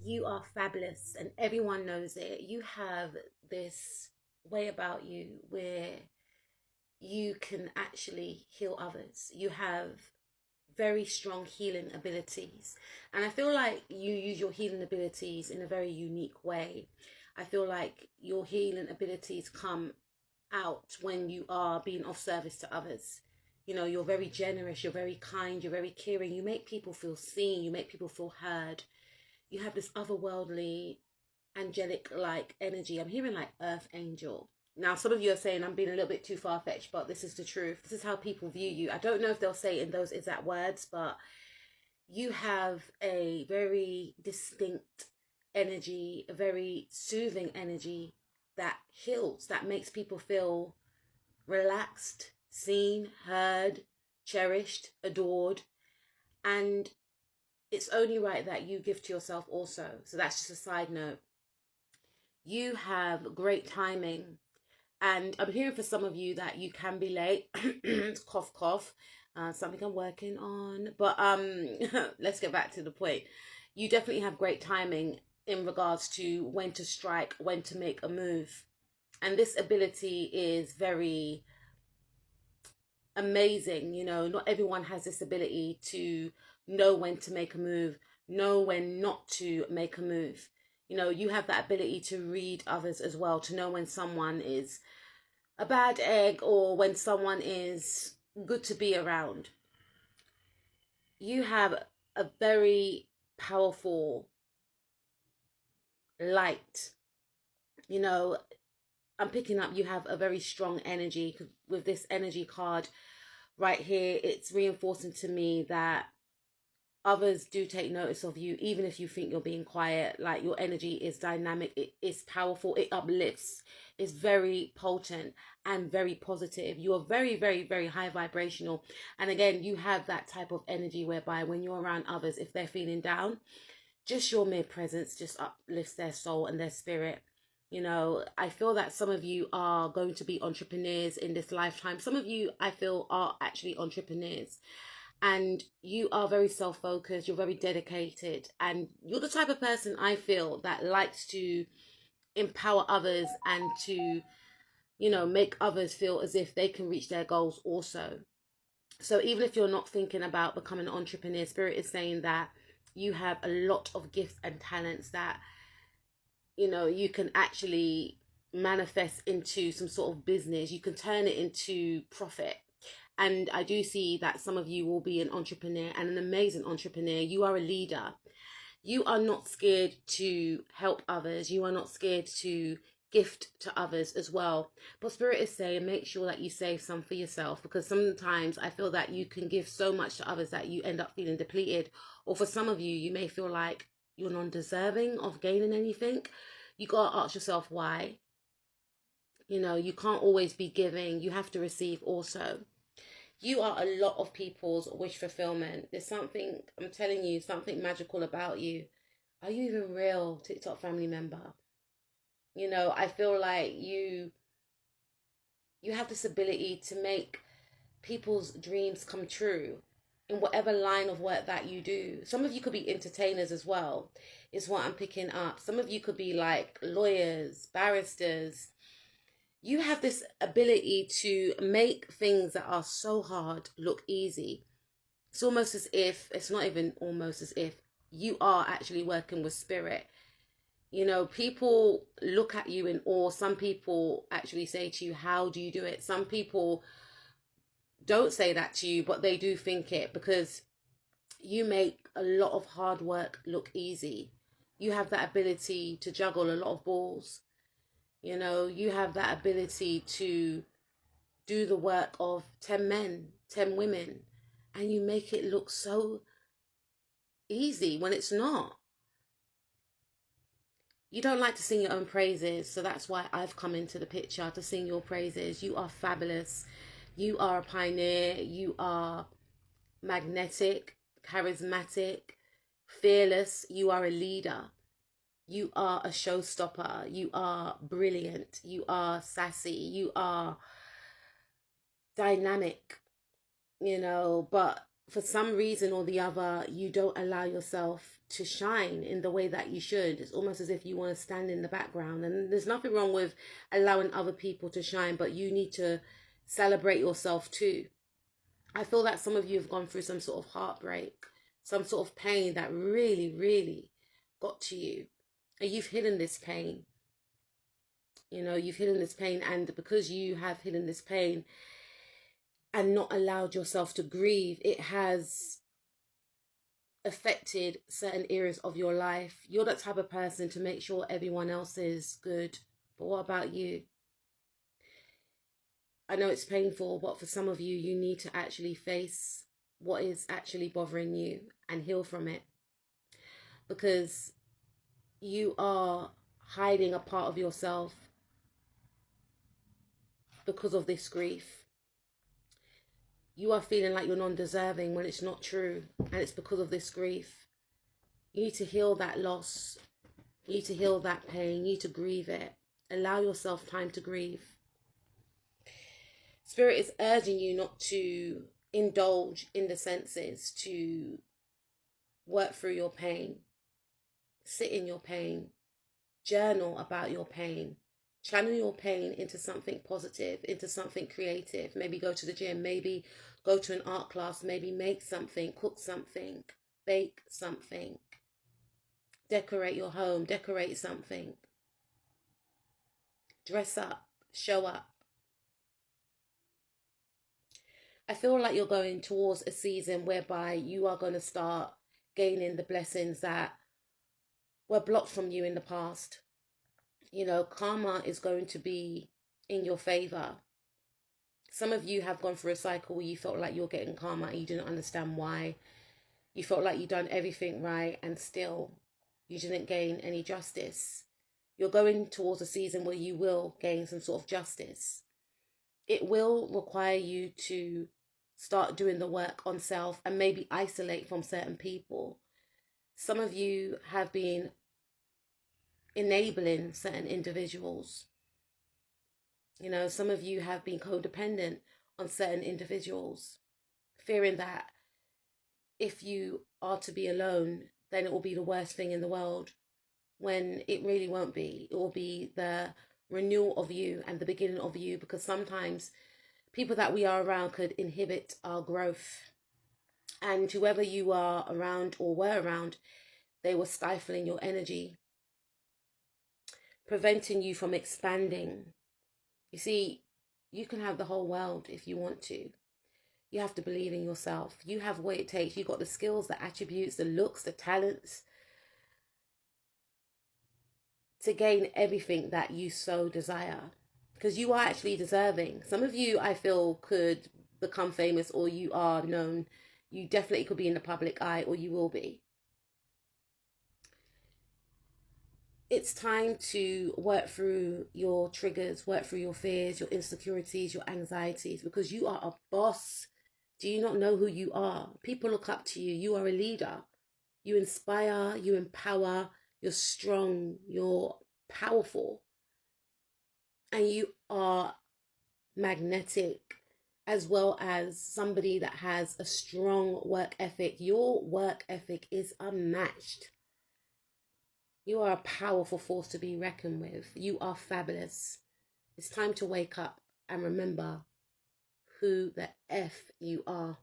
you are fabulous and everyone knows it. You have this way about you where you can actually heal others. You have very strong healing abilities. And I feel like you use your healing abilities in a very unique way. I feel like your healing abilities come out when you are being of service to others. You know, you're very generous, you're very kind, you're very caring. You make people feel seen, you make people feel heard. You have this otherworldly, angelic like energy. I'm hearing like earth angel. Now, some of you are saying I'm being a little bit too far-fetched, but this is the truth. This is how people view you. I don't know if they'll say it in those exact words, but you have a very distinct energy, a very soothing energy that heals, that makes people feel relaxed, seen, heard, cherished, adored. And it's only right that you give to yourself also. So that's just a side note. You have great timing. And I'm hearing for some of you that you can be late. Cough, cough. Something I'm working on. But let's get back to the point. You definitely have great timing in regards to when to strike, when to make a move. And this ability is very amazing. You know, not everyone has this ability to know when to make a move, know when not to make a move. You know, you have that ability to read others as well, to know when someone is a bad egg or when someone is good to be around. You have a very powerful light. You know, I'm picking up you have a very strong energy. With this energy card right here, it's reinforcing to me that others do take notice of you, even if you think you're being quiet. Like, your energy is dynamic, it is powerful, it uplifts, it's very potent and very positive. You are very, very, very high vibrational. And again, you have that type of energy whereby when you're around others, if they're feeling down, just your mere presence just uplifts their soul and their spirit. You know, I feel that some of you are going to be entrepreneurs in this lifetime. Some of you, I feel, are actually entrepreneurs. And you are very self-focused, you're very dedicated, and you're the type of person, I feel, that likes to empower others and to, you know, make others feel as if they can reach their goals also. So even if you're not thinking about becoming an entrepreneur, Spirit is saying that you have a lot of gifts and talents that, you know, you can actually manifest into some sort of business. You can turn it into profit. And I do see that some of you will be an entrepreneur, and an amazing entrepreneur. You are a leader. You are not scared to help others. You are not scared to gift to others as well. But Spirit is saying, make sure that you save some for yourself, because sometimes I feel that you can give so much to others that you end up feeling depleted. Or for some of you, you may feel like you're non-deserving of gaining anything. You got to ask yourself why. You know, you can't always be giving. You have to receive also. You are a lot of people's wish fulfillment. There's something, I'm telling you, something magical about you. Are you even real, TikTok family member? You know, I feel like you have this ability to make people's dreams come true in whatever line of work that you do. Some of you could be entertainers as well, is what I'm picking up. Some of you could be like lawyers, barristers. You have this ability to make things that are so hard look easy. It's almost as if, it's not even almost as if, you are actually working with spirit. You know, people look at you in awe. Some people actually say to you, how do you do it? Some people don't say that to you, but they do think it, because you make a lot of hard work look easy. You have that ability to juggle a lot of balls. You know, you have that ability to do the work of 10 men, 10 women, and you make it look so easy when it's not. You don't like to sing your own praises, so that's why I've come into the picture to sing your praises. You are fabulous. You are a pioneer. You are magnetic, charismatic, fearless. You are a leader. You are a showstopper. You are brilliant. You are sassy. You are dynamic, you know, but for some reason or the other, you don't allow yourself to shine in the way that you should. It's almost as if you want to stand in the background. And there's nothing wrong with allowing other people to shine, but you need to celebrate yourself too. I feel that some of you have gone through some sort of heartbreak, some sort of pain that really, really got to you. And you've hidden this pain. You know, you've hidden this pain. And because you have hidden this pain and not allowed yourself to grieve, it has affected certain areas of your life. You're that type of person to make sure everyone else is good. But what about you? I know it's painful, but for some of you, you need to actually face what is actually bothering you and heal from it. Because you are hiding a part of yourself because of this grief. You are feeling like you're non-deserving when it's not true, and it's because of this grief. You need to heal that loss. You need to heal that pain. You need to grieve it. Allow yourself time to grieve. Spirit is urging you not to indulge in the senses, to work through your pain, sit in your pain, journal about your pain, channel your pain into something positive, into something creative. Maybe go to the gym, maybe go to an art class, maybe make something, cook something, bake something, decorate your home, decorate something, dress up, show up. I feel like you're going towards a season whereby you are going to start gaining the blessings that were blocked from you in the past. You know, karma is going to be in your favor. Some of you have gone through a cycle where you felt like you're getting karma and you didn't understand why. You felt like you'd done everything right and still you didn't gain any justice. You're going towards a season where you will gain some sort of justice. It will require you to start doing the work on self and maybe isolate from certain people. Some of you have been enabling certain individuals. You know, some of you have been codependent on certain individuals, fearing that if you are to be alone, then it will be the worst thing in the world, when it really won't be. It will be the renewal of you and the beginning of you, because sometimes people that we are around could inhibit our growth. And whoever you are around or were around, they were stifling your energy, preventing you from expanding. You see, you can have the whole world if you want to. You have to believe in yourself. You have what it takes. You've got the skills, the attributes, the looks, the talents to gain everything that you so desire. Because you are actually deserving. Some of you, I feel, could become famous, or you are known. You definitely could be in the public eye, or you will be. It's time to work through your triggers, work through your fears, your insecurities, your anxieties, because you are a boss. Do you not know who you are? People look up to you. You are a leader. You inspire, you empower, you're strong, you're powerful. And you are magnetic, as well as somebody that has a strong work ethic. Your work ethic is unmatched. You are a powerful force to be reckoned with. You are fabulous. It's time to wake up and remember who the F you are.